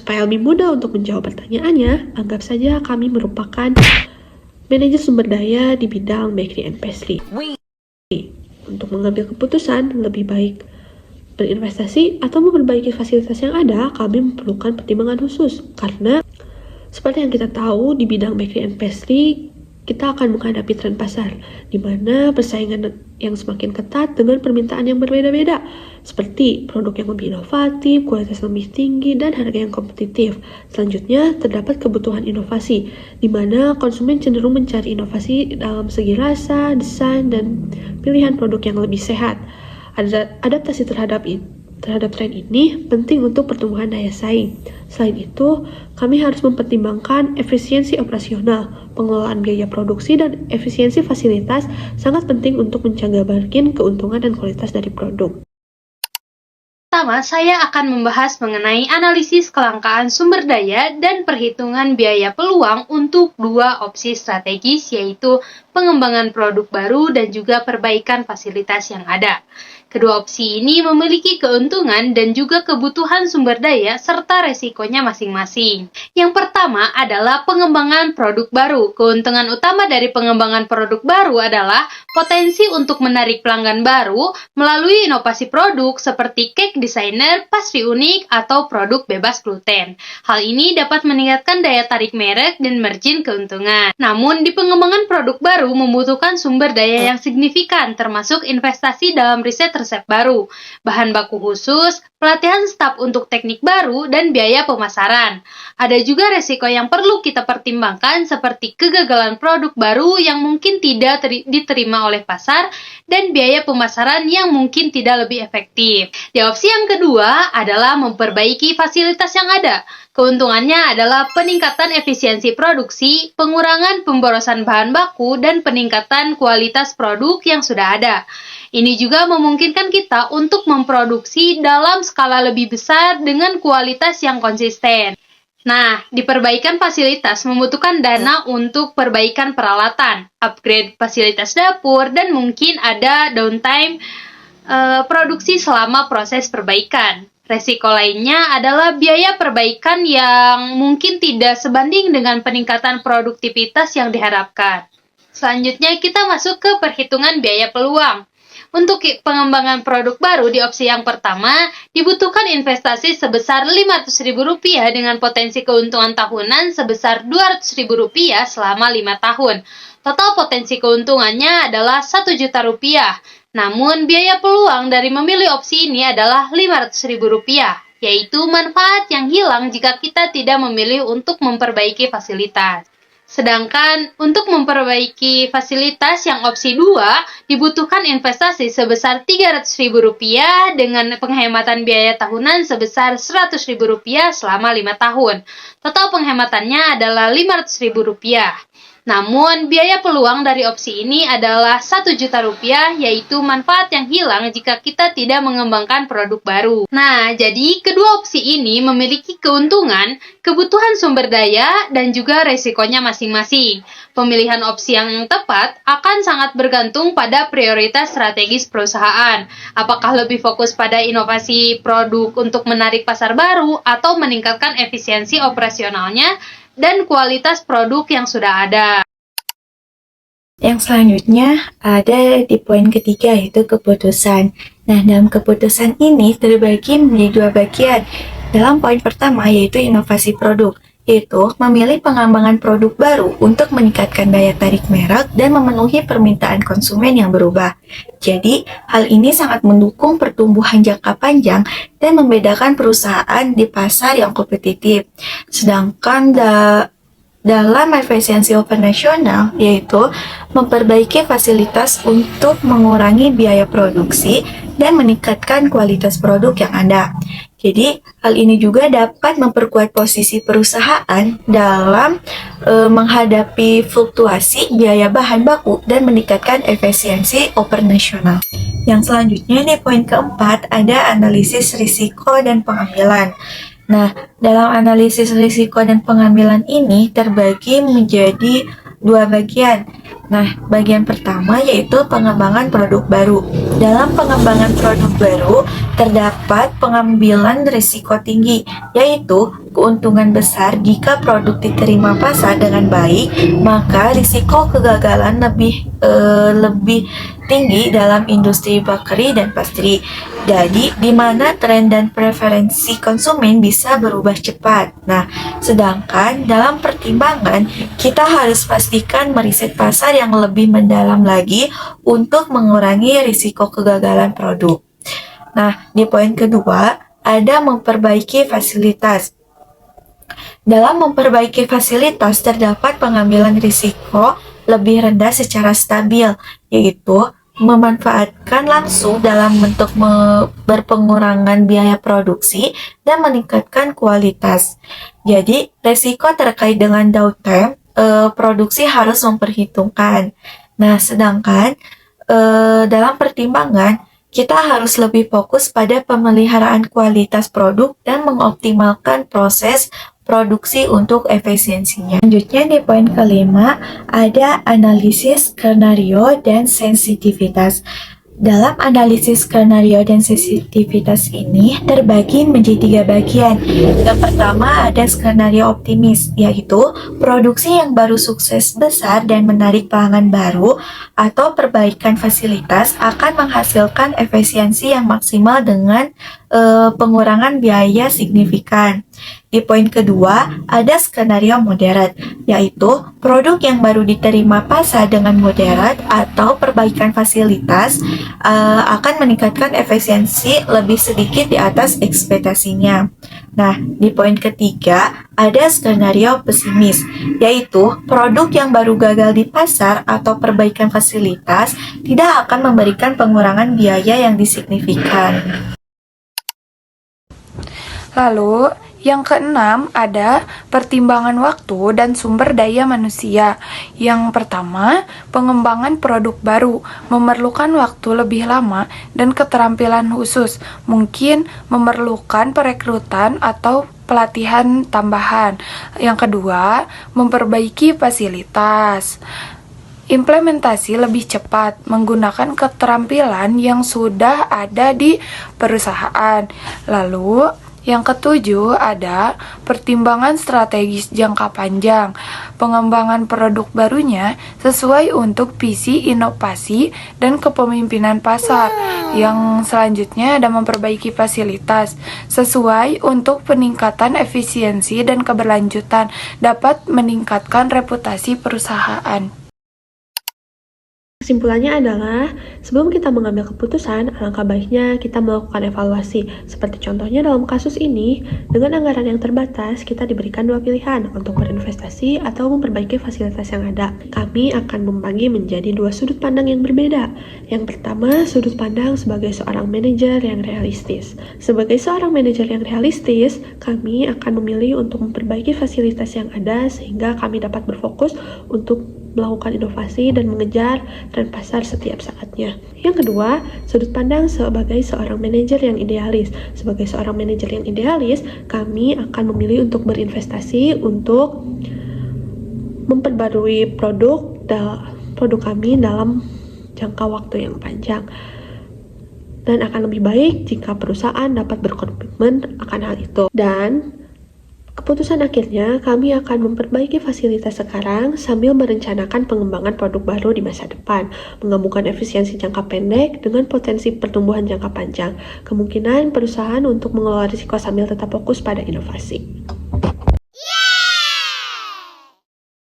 supaya lebih mudah untuk menjawab pertanyaannya, anggap saja kami merupakan manajer sumber daya di bidang bakery and pastry. Untuk mengambil keputusan, lebih baik berinvestasi atau memperbaiki fasilitas yang ada, kami memerlukan pertimbangan khusus. Karena seperti yang kita tahu, di bidang bakery and pastry, kita akan menghadapi tren pasar, di mana persaingan yang semakin ketat dengan permintaan yang berbeda-beda, seperti produk yang lebih inovatif, kualitas lebih tinggi, dan harga yang kompetitif. Selanjutnya, terdapat kebutuhan inovasi, di mana konsumen cenderung mencari inovasi dalam segi rasa, desain, dan pilihan produk yang lebih sehat. Adaptasi terhadap tren ini penting untuk pertumbuhan daya saing. Selain itu, kami harus mempertimbangkan efisiensi operasional, pengelolaan biaya produksi, dan efisiensi fasilitas sangat penting untuk menjabarkan keuntungan dan kualitas dari produk. Pertama, saya akan membahas mengenai analisis kelangkaan sumber daya dan perhitungan biaya peluang untuk dua opsi strategis, yaitu pengembangan produk baru dan juga perbaikan fasilitas yang ada. Kedua opsi ini memiliki keuntungan dan juga kebutuhan sumber daya serta resikonya masing-masing. Yang pertama adalah pengembangan produk baru. Keuntungan utama dari pengembangan produk baru adalah potensi untuk menarik pelanggan baru melalui inovasi produk seperti cake designer, pastry unik, atau produk bebas gluten. Hal ini dapat meningkatkan daya tarik merek dan margin keuntungan. Namun, di pengembangan produk baru membutuhkan sumber daya yang signifikan, termasuk investasi dalam riset resep baru, bahan baku khusus, pelatihan staf untuk teknik baru, dan biaya pemasaran. Ada juga resiko yang perlu kita pertimbangkan seperti kegagalan produk baru yang mungkin tidak diterima oleh pasar dan biaya pemasaran yang mungkin tidak lebih efektif. Di opsi yang kedua adalah memperbaiki fasilitas yang ada. Keuntungannya adalah peningkatan efisiensi produksi, pengurangan pemborosan bahan baku, dan peningkatan kualitas produk yang sudah ada. Ini juga memungkinkan kita untuk memproduksi dalam skala lebih besar dengan kualitas yang konsisten. Nah, di perbaikan fasilitas membutuhkan dana untuk perbaikan peralatan, upgrade fasilitas dapur, dan mungkin ada downtime produksi selama proses perbaikan. Resiko lainnya adalah biaya perbaikan yang mungkin tidak sebanding dengan peningkatan produktivitas yang diharapkan. Selanjutnya kita masuk ke perhitungan biaya peluang. Untuk pengembangan produk baru di opsi yang pertama, dibutuhkan investasi sebesar Rp500.000 dengan potensi keuntungan tahunan sebesar Rp200.000 selama 5 tahun. Total potensi keuntungannya adalah Rp1.000.000. Namun, biaya peluang dari memilih opsi ini adalah Rp500.000, yaitu manfaat yang hilang jika kita tidak memilih untuk memperbaiki fasilitas. Sedangkan untuk memperbaiki fasilitas yang opsi 2 dibutuhkan investasi sebesar Rp300.000 dengan penghematan biaya tahunan sebesar Rp100.000 selama 5 tahun. Total penghematannya adalah Rp500.000. Namun, biaya peluang dari opsi ini adalah Rp1.000.000, yaitu manfaat yang hilang jika kita tidak mengembangkan produk baru. Nah, jadi kedua opsi ini memiliki keuntungan, kebutuhan sumber daya, dan juga resikonya masing-masing. Pemilihan opsi yang tepat akan sangat bergantung pada prioritas strategis perusahaan. Apakah lebih fokus pada inovasi produk untuk menarik pasar baru atau meningkatkan efisiensi operasionalnya dan kualitas produk yang sudah ada. Yang selanjutnya ada di poin ketiga, yaitu keputusan. Nah, dalam keputusan ini terbagi menjadi dua bagian. Dalam poin pertama, yaitu inovasi produk, yaitu memilih pengembangan produk baru untuk meningkatkan daya tarik merek dan memenuhi permintaan konsumen yang berubah. Jadi, hal ini sangat mendukung pertumbuhan jangka panjang dan membedakan perusahaan di pasar yang kompetitif. Sedangkan dalam efisiensi operasional, yaitu memperbaiki fasilitas untuk mengurangi biaya produksi dan meningkatkan kualitas produk yang ada. Jadi, hal ini juga dapat memperkuat posisi perusahaan dalam menghadapi fluktuasi biaya bahan baku dan meningkatkan efisiensi operasional. Yang selanjutnya di poin keempat ada analisis risiko dan pengambilan. Nah, dalam analisis risiko dan pengambilan ini terbagi menjadi dua bagian, Nah, bagian pertama yaitu pengembangan produk baru. Dalam pengembangan produk baru, terdapat pengambilan risiko tinggi, yaitu keuntungan besar jika produk diterima pasar dengan baik, maka risiko kegagalan lebih tinggi dalam industri bakery dan pastry. Jadi, di mana tren dan preferensi konsumen bisa berubah cepat. Nah, sedangkan dalam pertimbangan, kita harus pastikan meriset pasar yang lebih mendalam lagi untuk mengurangi risiko kegagalan produk. Nah, di poin kedua, ada memperbaiki fasilitas. Dalam memperbaiki fasilitas, terdapat pengambilan risiko lebih rendah secara stabil, yaitu memanfaatkan langsung dalam bentuk berpengurangan biaya produksi dan meningkatkan kualitas. Jadi, risiko terkait dengan downtime produksi harus memperhitungkan. Nah, sedangkan dalam pertimbangan, kita harus lebih fokus pada pemeliharaan kualitas produk dan mengoptimalkan proses produksi untuk efisiensinya. Selanjutnya di poin kelima, ada analisis skenario dan sensitivitas. Dalam analisis skenario dan sensitivitas ini terbagi menjadi 3 bagian. Yang pertama ada skenario optimis, yaitu produksi yang baru sukses besar dan menarik pelanggan baru atau perbaikan fasilitas akan menghasilkan efisiensi yang maksimal dengan pengurangan biaya signifikan. Di poin kedua, ada skenario moderat, yaitu produk yang baru diterima pasar dengan moderat atau perbaikan fasilitas akan meningkatkan efisiensi lebih sedikit di atas ekspektasinya. Nah, di poin ketiga, ada skenario pesimis, yaitu produk yang baru gagal di pasar atau perbaikan fasilitas tidak akan memberikan pengurangan biaya yang signifikan. Lalu, yang keenam ada pertimbangan waktu dan sumber daya manusia. Yang pertama, pengembangan produk baru memerlukan waktu lebih lama dan keterampilan khusus, mungkin memerlukan perekrutan atau pelatihan tambahan. Yang kedua, memperbaiki fasilitas. Implementasi lebih cepat menggunakan keterampilan yang sudah ada di perusahaan. Lalu, yang ketujuh ada pertimbangan strategis jangka panjang. Pengembangan produk barunya sesuai untuk visi inovasi dan kepemimpinan pasar. Yang selanjutnya ada memperbaiki fasilitas sesuai untuk peningkatan efisiensi dan keberlanjutan, dapat meningkatkan reputasi perusahaan. Kesimpulannya adalah, sebelum kita mengambil keputusan, alangkah baiknya kita melakukan evaluasi. Seperti contohnya dalam kasus ini, dengan anggaran yang terbatas, kita diberikan 2 pilihan untuk berinvestasi atau memperbaiki fasilitas yang ada. Kami akan membagi menjadi 2 sudut pandang yang berbeda. Yang pertama, sudut pandang sebagai seorang manajer yang realistis. Sebagai seorang manajer yang realistis, kami akan memilih untuk memperbaiki fasilitas yang ada sehingga kami dapat berfokus untuk melakukan inovasi dan mengejar tren pasar setiap saatnya. Yang kedua, sudut pandang sebagai seorang manajer yang idealis. Sebagai seorang manajer yang idealis, kami akan memilih untuk berinvestasi untuk memperbarui produk kami dalam jangka waktu yang panjang. Dan akan lebih baik jika perusahaan dapat berkomitmen akan hal itu. Dan keputusan akhirnya, kami akan memperbaiki fasilitas sekarang sambil merencanakan pengembangan produk baru di masa depan, menggabungkan efisiensi jangka pendek dengan potensi pertumbuhan jangka panjang, kemungkinan perusahaan untuk mengelola risiko sambil tetap fokus pada inovasi.